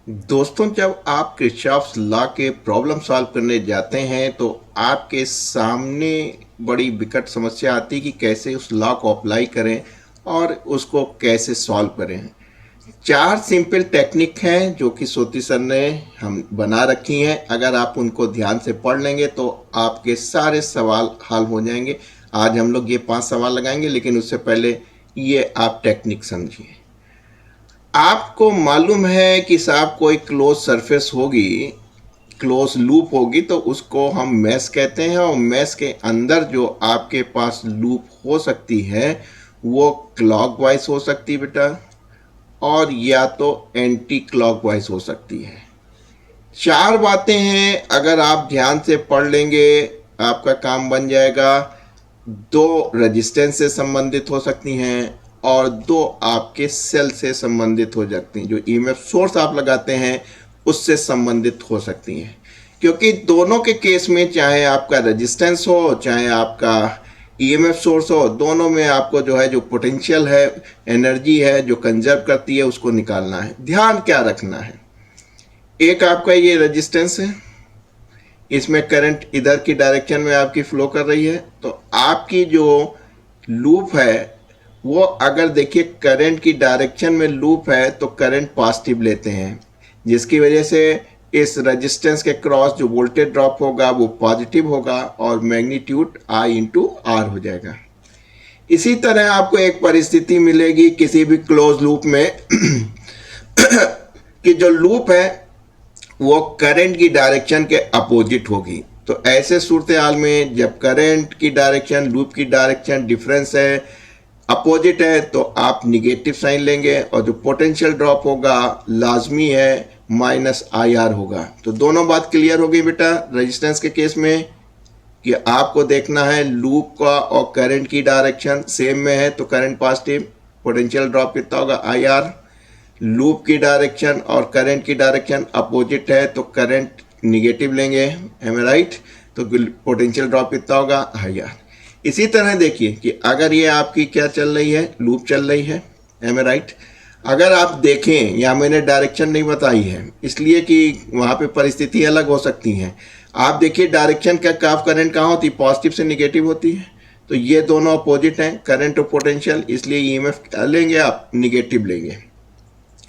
दोस्तों, जब आप किरचॉफ्स लॉ के प्रॉब्लम सॉल्व करने जाते हैं तो आपके सामने बड़ी विकट समस्या आती है कि कैसे उस लॉ को अप्लाई करें और उसको कैसे सॉल्व करें। चार सिंपल टेक्निक हैं जो कि सोती सर ने हम बना रखी हैं। अगर आप उनको ध्यान से पढ़ लेंगे तो आपके सारे सवाल हल हो जाएंगे। आज हम लोग ये 5 सवाल लगाएंगे, लेकिन उससे पहले ये आप टेक्निक समझिए। आपको मालूम है कि साहब कोई क्लोज सरफेस होगी, क्लोज लूप होगी, तो उसको हम मैश कहते हैं। और मैश के अंदर जो आपके पास लूप हो सकती है वो क्लॉकवाइज हो सकती है बेटा, और या तो एंटी क्लॉकवाइज हो सकती है। चार बातें हैं, अगर आप ध्यान से पढ़ लेंगे आपका काम बन जाएगा। दो रेजिस्टेंस से संबंधित हो सकती हैं और दो आपके सेल से संबंधित हो सकती हैं। जो ईएमएफ सोर्स आप लगाते हैं उससे संबंधित हो सकती हैं, क्योंकि दोनों के केस में चाहे आपका रेजिस्टेंस हो चाहे आपका ईएमएफ सोर्स हो, दोनों में आपको जो है जो पोटेंशियल है, एनर्जी है जो कंजर्व करती है, उसको निकालना है। ध्यान क्या रखना है, एक आपका ये रेजिस्टेंस है, इसमें करंट इधर की डायरेक्शन में आपकी फ्लो कर रही है। तो आपकी जो लूप है वो, अगर देखिए करंट की डायरेक्शन में लूप है तो करंट पॉजिटिव लेते हैं, जिसकी वजह से इस रेजिस्टेंस के क्रॉस जो वोल्टेज ड्रॉप होगा वो पॉजिटिव होगा और मैग्नीट्यूड I इंटू आर हो जाएगा। इसी तरह आपको एक परिस्थिति मिलेगी किसी भी क्लोज लूप में कि जो लूप है वो करंट की डायरेक्शन के अपोजिट होगी। तो ऐसे सूरत हाल में जब करंट की डायरेक्शन लूप की डायरेक्शन डिफरेंस है, अपोजिट है, तो आप निगेटिव साइन लेंगे और जो पोटेंशियल ड्रॉप होगा लाजमी है -IR होगा। तो दोनों बात क्लियर हो गई बेटा। रेजिस्टेंस के केस में कि आपको देखना है लूप का और करंट की डायरेक्शन सेम में है तो करंट पॉजिटिव, पोटेंशियल ड्रॉप कितना होगा IR। लूप की डायरेक्शन और करंट की डायरेक्शन अपोजिट है तो करंट निगेटिव लेंगे, एम राइट। तो पोटेंशियल ड्रॉप कितना होगा IR। इसी तरह देखिए कि अगर ये आपकी क्या चल रही है, लूप चल रही है, एम राइट। अगर आप देखें, यहाँ मैंने डायरेक्शन नहीं बताई है इसलिए कि वहाँ पे परिस्थिति अलग हो सकती हैं। आप देखिए डायरेक्शन क्या काफ करंट कहाँ होती है, पॉजिटिव से निगेटिव होती है। तो ये दोनों अपोजिट हैं, करंट और पोटेंशियल, इसलिए ईएमएफ लेंगे आप निगेटिव लेंगे,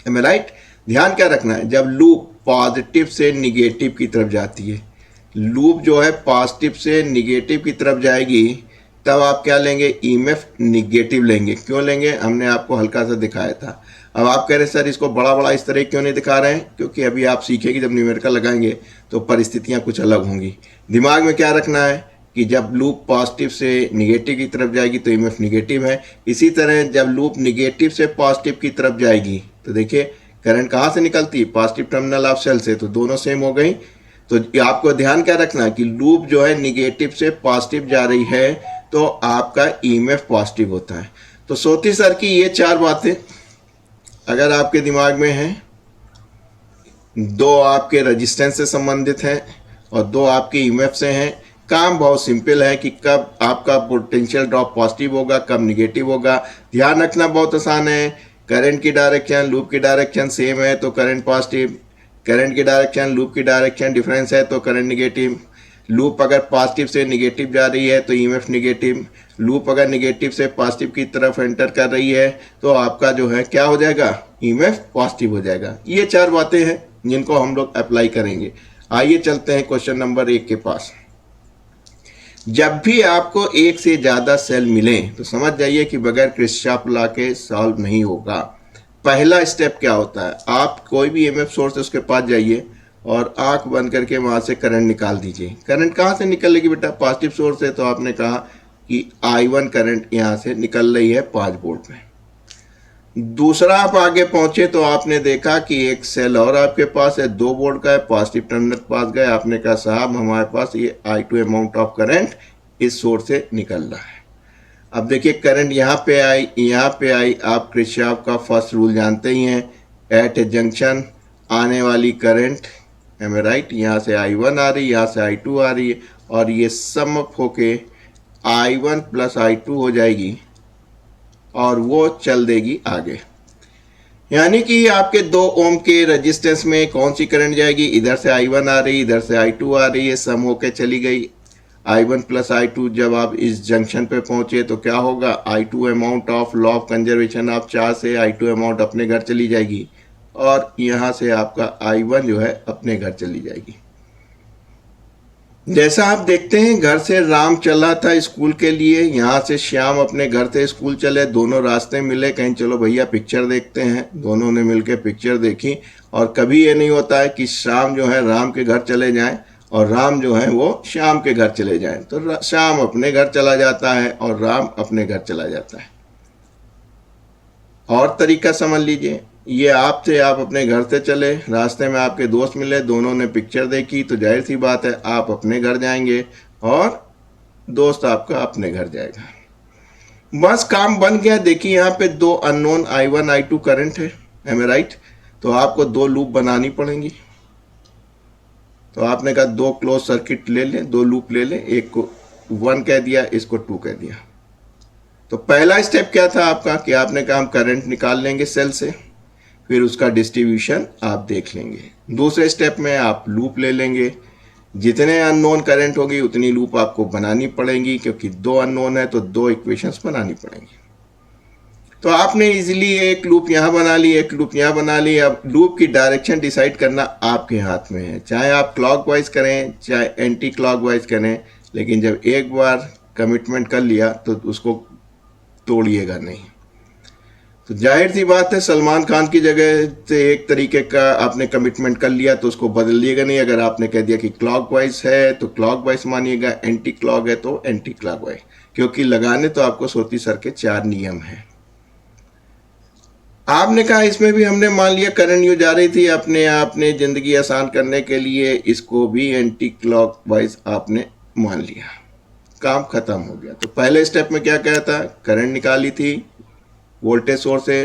एम राइट। ध्यान क्या रखना है, जब लूप पॉजिटिव से निगेटिव की तरफ जाती है, लूप जो है पॉजिटिव से निगेटिव की तरफ जाएगी, तब आप क्या लेंगे, ईएमएफ निगेटिव लेंगे। क्यों लेंगे, हमने आपको हल्का सा दिखाया था। अब आप कह रहे सर इसको बड़ा बड़ा इस तरह क्यों नहीं दिखा रहे हैं, क्योंकि अभी आप सीखेंगे जब न्यूमेरिकल लगाएंगे तो परिस्थितियां कुछ अलग होंगी। दिमाग में क्या रखना है कि जब लूप पॉजिटिव से निगेटिव की तरफ जाएगी तो ईएमएफ निगेटिव है। इसी तरह जब लूप निगेटिव से पॉजिटिव की तरफ जाएगी तो देखिए करंट कहाँ से निकलती है, पॉजिटिव टर्मिनल ऑफ सेल से, तो दोनों सेम हो गई। तो आपको ध्यान क्या रखना है कि लूप जो है निगेटिव से पॉजिटिव जा रही है तो आपका ईएमएफ पॉजिटिव होता है। तो सोती सर की ये चार बातें अगर आपके दिमाग में हैं, दो आपके रेजिस्टेंस से संबंधित हैं और दो आपके ईएमएफ से हैं, काम बहुत सिंपल है कि कब आपका पोटेंशियल ड्रॉप पॉजिटिव होगा कब निगेटिव होगा। ध्यान रखना बहुत आसान है, करंट की डायरेक्शन लूप की डायरेक्शन सेम है तो करंट पॉजिटिव, करंट की डायरेक्शन लूप की डायरेक्शन डिफरेंस है तो करंट निगेटिव। लूप अगर पॉजिटिव से निगेटिव जा रही है तो ईएमएफ निगेटिव। लूप अगर निगेटिव से पॉजिटिव की तरफ एंटर कर रही है तो आपका जो है क्या हो जाएगा, ईएमएफ पॉजिटिव हो जाएगा। ये चार बातें हैं जिनको हम लोग अप्लाई करेंगे। आइए चलते हैं क्वेश्चन नंबर 1 के पास। जब भी आपको एक से ज़्यादा सेल मिले तो समझ जाइए कि बगैर किरचॉफ लॉ के सॉल्व नहीं होगा। पहला स्टेप क्या होता है, आप कोई भी ईएमएफ सोर्स उसके पास जाइए और आंख बंद करके वहाँ से करंट निकाल दीजिए। करंट कहाँ से निकलेगी बेटा, पॉजिटिव सोर्स है तो आपने कहा कि I1 करंट यहाँ से निकल रही है 5 वोल्ट में। दूसरा आप आगे पहुंचे तो आपने देखा कि एक सेल और आपके पास है 2 वोल्ट का है, पॉजिटिव टर्मिनल पास गए, आपने कहा साहब हमारे पास ये I2 अमाउंट ऑफ करंट इस सोर्स से निकल रहा है। अब देखिए करंट यहाँ पे आई यहाँ पे आई, आप किरचॉफ का फर्स्ट रूल जानते ही हैं, एट ए जंक्शन आने वाली करंट, एम राइट, यहाँ से I1 आ रही है यहाँ से I2 आ रही है और ये सम अप होके I1 प्लस I2 हो जाएगी और वो चल देगी आगे। यानी कि आपके 2 ओम के रेजिस्टेंस में कौन सी करंट जाएगी, इधर से I1 आ रही, इधर से I2 आ रही है, सम होके चली गई। I1 प्लस I2 जब आप इस जंक्शन पे पहुंचे तो क्या होगा, I2 amount of law of conservation of charge से I2 अमाउंट अपने घर चली जाएगी और यहाँ से आपका I1 जो है अपने घर चली जाएगी। जैसा आप देखते हैं घर से राम चला था स्कूल के लिए, यहाँ से श्याम अपने घर से स्कूल चले, दोनों रास्ते मिले, कहीं चलो भैया पिक्चर देखते हैं, दोनों ने मिलकर पिक्चर देखी। और कभी ये नहीं होता है कि श्याम जो है राम के घर चले जाएं और राम जो है वो श्याम के घर चले जाएं, तो श्याम अपने घर चला जाता है और राम अपने घर चला जाता है। और तरीका समझ लीजिए, ये आपसे आप अपने घर से चले, रास्ते में आपके दोस्त मिले, दोनों ने पिक्चर देखी, तो जाहिर सी बात है आप अपने घर जाएंगे और दोस्त आपका अपने घर जाएगा। बस काम बन गया। देखिए यहाँ पे 2 अननोन I1 I2 करंट है, एम आई राइट। तो आपको 2 लूप बनानी पड़ेंगी। तो आपने कहा 2 क्लोज सर्किट ले लें, 2 लूप ले लें, एक को 1 कह दिया, इसको 2 कह दिया। तो पहला स्टेप क्या था आपका कि आपने कहा हम करंट निकाल लेंगे सेल से, फिर उसका डिस्ट्रीब्यूशन आप देख लेंगे। दूसरे स्टेप में आप लूप ले लेंगे, जितने अननोन करंट होगी उतनी लूप आपको बनानी पड़ेंगी, क्योंकि 2 अननोन है तो 2 इक्वेशंस बनानी पड़ेंगी। तो आपने इजीली एक लूप यहाँ बना ली, एक लूप यहाँ बना ली। अब लूप की डायरेक्शन डिसाइड करना आपके हाथ में है, चाहे आप क्लॉकवाइज करें चाहे एंटी क्लॉकवाइज करें, लेकिन जब एक बार कमिटमेंट कर लिया तो उसको तोड़िएगा नहीं। तो जाहिर सी बात है सलमान खान की जगह से एक तरीके का आपने कमिटमेंट कर लिया तो उसको बदलिएगा नहीं। अगर आपने कह दिया कि क्लॉकवाइज है तो क्लॉकवाइज मानिएगा, एंटी क्लॉक है तो एंटी क्लॉकवाइज, क्योंकि लगाने तो आपको सोती सर के 4 नियम हैं। आपने कहा इसमें भी हमने मान लिया करंट यूज आ रही थी, अपने आपने ज़िंदगी आसान करने के लिए इसको भी एंटी क्लॉकवाइज आपने मान लिया, काम खत्म हो गया। तो पहले स्टेप में क्या कहा था, करंट निकाली थी वोल्टेज सोर्स से,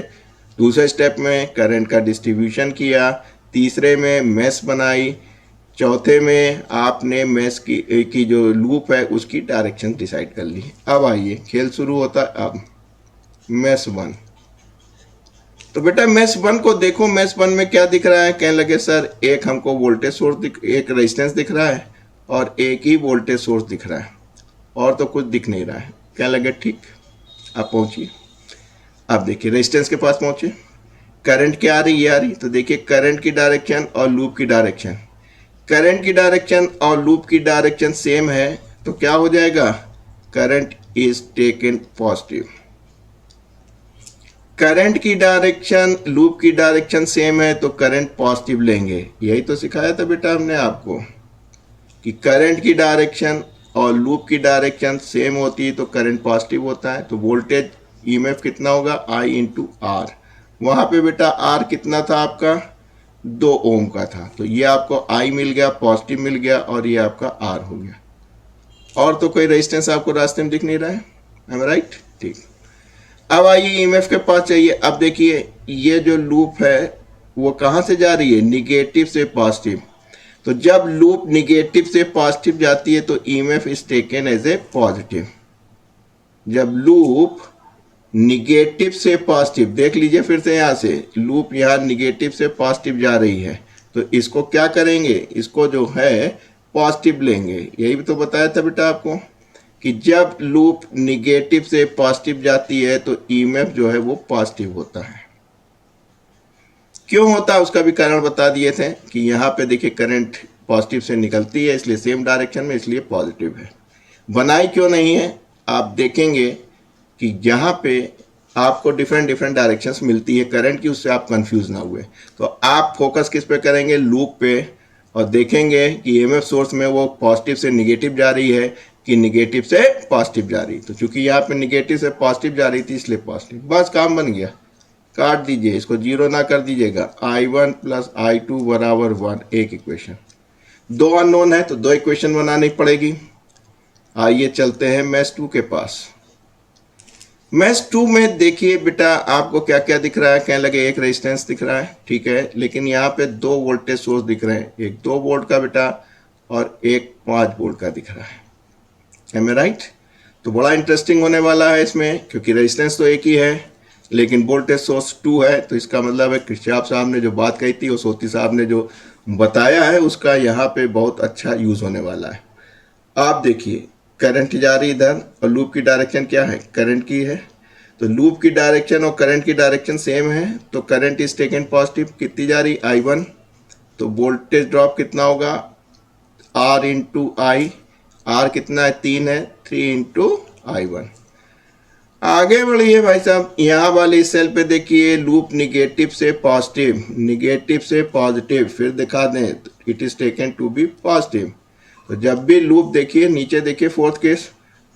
दूसरे स्टेप में करंट का डिस्ट्रीब्यूशन किया, तीसरे में मेश बनाई, चौथे में आपने मेश की जो लूप है उसकी डायरेक्शन डिसाइड कर ली। अब आइए खेल शुरू होता है। अब मेश 1, तो बेटा मेश 1 को देखो, मेश 1 में क्या दिख रहा है, कहने लगे सर एक हमको वोल्टेज सोर्स एक रेजिस्टेंस दिख रहा है और एक ही वोल्टेज सोर्स दिख रहा है और तो कुछ दिख नहीं रहा है। कहने लगे ठीक, आप पहुंचिए। अब देखिए रेजिस्टेंस के पास पहुंचे, करंट क्या आ रही, ये आ रही। तो देखिए करंट की डायरेक्शन और लूप की डायरेक्शन, करंट की डायरेक्शन और लूप की डायरेक्शन सेम है तो क्या हो जाएगा, current is taken positive. Current की डायरेक्शन लूप की डायरेक्शन सेम है तो करंट पॉजिटिव लेंगे। यही तो सिखाया था बेटा हमने आपको कि करंट की डायरेक्शन और लूप की डायरेक्शन सेम होती है तो करंट पॉजिटिव होता है। तो वोल्टेज ईएमएफ कितना होगा, I इंटू आर। वहाँ पे बेटा आर कितना था आपका, 2 ओम का था, तो ये आपको I मिल गया, पॉजिटिव मिल गया और ये आपका आर हो गया। और तो कोई रेजिस्टेंस आपको रास्ते में दिख नहीं रहा है, एम राइट, ठीक। अब आइए ईएमएफ के पास चाहिए। अब देखिए ये जो लूप है वो कहाँ से जा रही है, निगेटिव से पॉजिटिव। तो जब लूप निगेटिव से पॉजिटिव जाती है तो EMF is taken as a positive. जब लूप निगेटिव से पॉजिटिव, देख लीजिए फिर से यहाँ से लूप यहाँ निगेटिव से पॉजिटिव जा रही है तो इसको क्या करेंगे, इसको जो है पॉजिटिव लेंगे। यही तो बताया था बेटा आपको कि जब लूप निगेटिव से पॉजिटिव जाती है तो ईएमएफ जो है वो पॉजिटिव होता है। क्यों होता है उसका भी कारण बता दिए थे कि यहाँ पे देखिए करंट पॉजिटिव से निकलती है इसलिए सेम डायरेक्शन में, इसलिए पॉजिटिव है। बनाई क्यों नहीं है, आप देखेंगे कि यहाँ पे आपको डिफरेंट डायरेक्शंस मिलती है करंट की, उससे आप कंफ्यूज ना हुए। तो आप फोकस किस पे करेंगे, लूप पे, और देखेंगे कि ईएमएफ सोर्स में वो पॉजिटिव से निगेटिव जा रही है कि निगेटिव से पॉजिटिव जा रही है। तो चूंकि यहाँ पे निगेटिव से पॉजिटिव जा रही थी इसलिए पॉजिटिव, बस काम बन गया। काट दीजिए, इसको जीरो ना कर दीजिएगा। I1 प्लस I2 बराबर 1, एक इक्वेशन। 2 अननोन है तो 2 इक्वेशन बनानी पड़ेगी। आइए चलते हैं मैश 2 के पास। मैश 2 में देखिए बेटा आपको क्या क्या दिख रहा है, कहने लगे एक रेजिस्टेंस दिख रहा है, ठीक है, लेकिन यहाँ पे 2 वोल्टेज सोर्स दिख रहे हैं, एक 2 वोल्ट का बेटा और एक 5 वोल्ट का दिख रहा है, एम आई राइट। तो बड़ा इंटरेस्टिंग होने वाला है इसमें, क्योंकि रेजिस्टेंस तो एक ही है लेकिन वोल्टेज सोर्स 2 है, तो इसका मतलब है किरचॉफ साहब ने जो बात कही थी और सोती साहब ने जो बताया है उसका यहाँ पे बहुत अच्छा यूज़ होने वाला है। आप देखिए करंट जा रही इधर और लूप की डायरेक्शन क्या है, करंट की है, तो लूप की डायरेक्शन और करंट की डायरेक्शन सेम है, तो करंट इज टेकन पॉजिटिव, कितनी जा रही I1, तो वोल्टेज ड्रॉप कितना होगा R इंटू आई, R कितना है 3 है, 3 इंटू I1। आगे बढ़िए भाई साहब, यहाँ वाली सेल पे देखिए लूप निगेटिव से पॉजिटिव, निगेटिव से पॉजिटिव, फिर दिखा दें तो it is taken to be positive. तो जब भी लूप देखिए नीचे देखिए फोर्थ केस,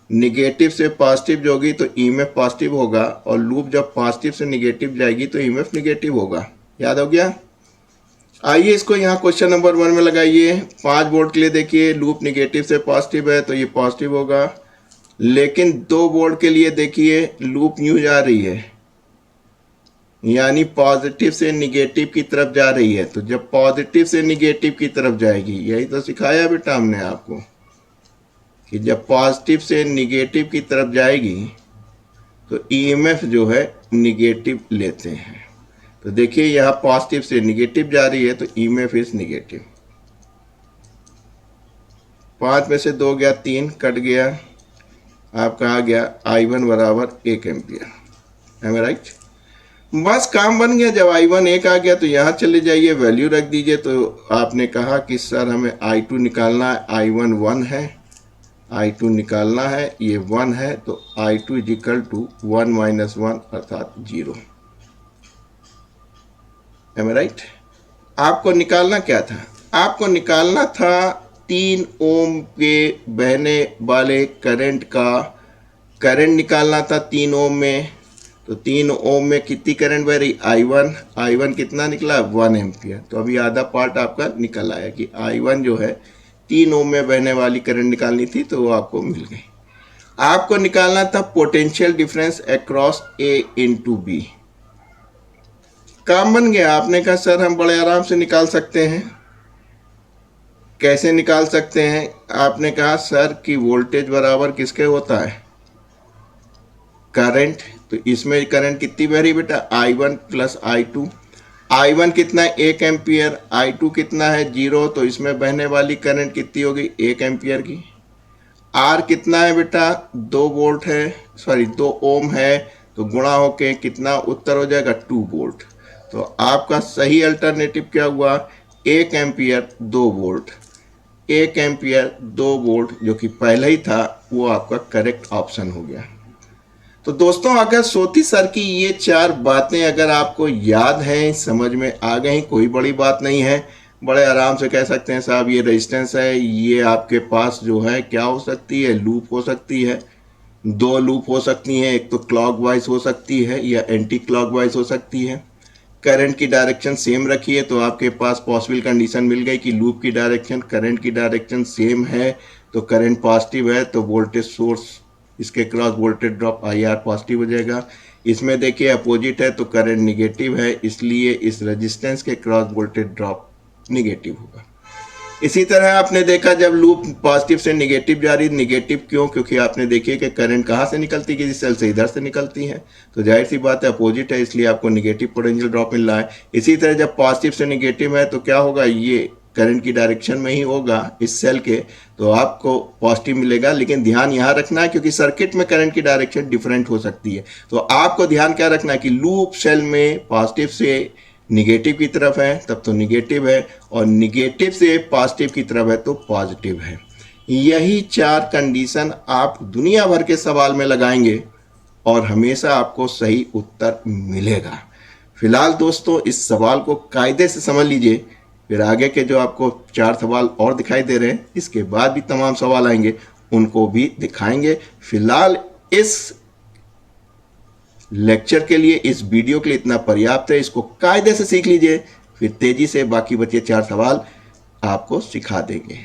निगेटिव से पॉजिटिव जो होगी तो ईएमएफ पॉजिटिव होगा, और लूप जब पॉजिटिव से निगेटिव जाएगी तो ईएमएफ निगेटिव होगा। याद हो गया? आइए इसको यहाँ क्वेश्चन नंबर 1 में लगाइए। 5 वोल्ट के लिए देखिए लूप निगेटिव से पॉजिटिव है तो ये पॉजिटिव होगा, लेकिन 2 वोल्ट के लिए देखिए लूप न्यू जा रही है, यानी पॉजिटिव से निगेटिव की तरफ जा रही है। तो जब पॉजिटिव से निगेटिव की तरफ जाएगी, यही तो सिखाया बेटा हमने आपको कि जब पॉजिटिव से निगेटिव की तरफ जाएगी तो ईएमएफ जो है निगेटिव लेते हैं। तो देखिए यहाँ पॉजिटिव से निगेटिव जा रही है तो ईएमएफ इज निगेटिव। 5 में से 2 गया, 3 कट गया, आपका आ गया I1 बराबर 1 एम्पियर। है राइट? बस काम बन गया। जब I1 1 आ गया तो यहाँ चले जाइए, वैल्यू रख दीजिए। तो आपने कहा कि सर हमें I2 निकालना है, I1 1 है, I2 निकालना है, ये 1 है, तो I2 is equal to 1 minus 1 अर्थात 0। Am right? आपको निकालना क्या था? आपको निकालना था 3 ओम के बहने वाले करंट का करंट निकालना था 3 ओम में। तो 3 ओम में कितनी करंट बह रही? I1 कितना निकला? 1 एम्पियर। तो अभी आधा पार्ट आपका निकल आया कि I1 जो है 3 ओम में बहने वाली करंट निकालनी थी, तो वो आपको मिल गई। आपको निकालना था potential difference across A into B। काम बन गया। आपने कहा सर हम बड़े आराम से निकाल सकते हैं। कैसे निकाल सकते हैं? आपने कहा सर कि वोल्टेज बराबर किसके होता है? करंट। तो इसमें करंट कितनी बह रही बेटा? I1 plus I2। I1 कितना है? 1 एम्पियर। I2 कितना है? 0। तो इसमें बहने वाली करंट कितनी होगी? 1 एम्पियर की। R कितना है बेटा? 2 वोल्ट है, सॉरी 2 ओम है, तो गुणा होके कितना उत्तर हो जाएगा? 2 वोल्ट। तो आपका सही अल्टरनेटिव क्या हुआ? 1 एम्पियर 2 वोल्ट। 1 एम्पियर 2 वोल्ट जो कि पहले ही था, वो आपका करेक्ट ऑप्शन हो गया। तो दोस्तों अगर सोती सर की ये 4 बातें अगर आपको याद हैं, समझ में आ गई, कोई बड़ी बात नहीं है, बड़े आराम से कह सकते हैं साहब ये रेजिस्टेंस है, ये आपके पास जो है क्या हो सकती है? लूप हो सकती है। 2 लूप हो सकती हैं, एक तो क्लॉकवाइज हो सकती है या एंटी क्लॉकवाइज हो सकती है। करंट की डायरेक्शन सेम रखिए तो आपके पास पॉसिबल कंडीशन मिल गई कि लूप की डायरेक्शन करंट की डायरेक्शन सेम है, तो करंट पॉजिटिव है, तो वोल्टेज सोर्स इसके cross voltage drop IR positive हो जाएगा। इसमें देखिए अपोजिट है तो करंट निगेटिव है, इसलिए इस रेजिस्टेंस के क्रॉस वोल्टेज ड्रॉप निगेटिव होगा। इसी तरह आपने देखा जब लूप पॉजिटिव से निगेटिव जा रही, निगेटिव क्यों? क्योंकि आपने देखिए कि करंट कहाँ से निकलती है? किसी सेल से इधर से निकलती है, तो जाहिर सी बात है अपोजिट है, इसलिए आपको निगेटिव पोटेंशियल ड्रॉप मिल रहा है। इसी तरह जब पॉजिटिव से निगेटिव है तो क्या होगा? ये करंट की डायरेक्शन में ही होगा इस सेल के, तो आपको पॉजिटिव मिलेगा। लेकिन ध्यान यहाँ रखना है क्योंकि सर्किट में करंट की डायरेक्शन डिफरेंट हो सकती है, तो आपको ध्यान क्या रखना है कि लूप सेल में पॉजिटिव से निगेटिव की तरफ है तब तो निगेटिव है, और निगेटिव से पॉजिटिव की तरफ है तो पॉजिटिव है। यही 4 कंडीशन आप दुनिया भर के सवाल में लगाएंगे और हमेशा आपको सही उत्तर मिलेगा। फिलहाल दोस्तों इस सवाल को कायदे से समझ लीजिए, फिर आगे के जो आपको 4 सवाल और दिखाई दे रहे हैं, इसके बाद भी तमाम सवाल आएंगे, उनको भी दिखाएंगे। फिलहाल इस लेक्चर के लिए, इस वीडियो के लिए इतना पर्याप्त है। इसको कायदे से सीख लीजिए, फिर तेजी से बाकी बचे 4 सवाल आपको सिखा देंगे।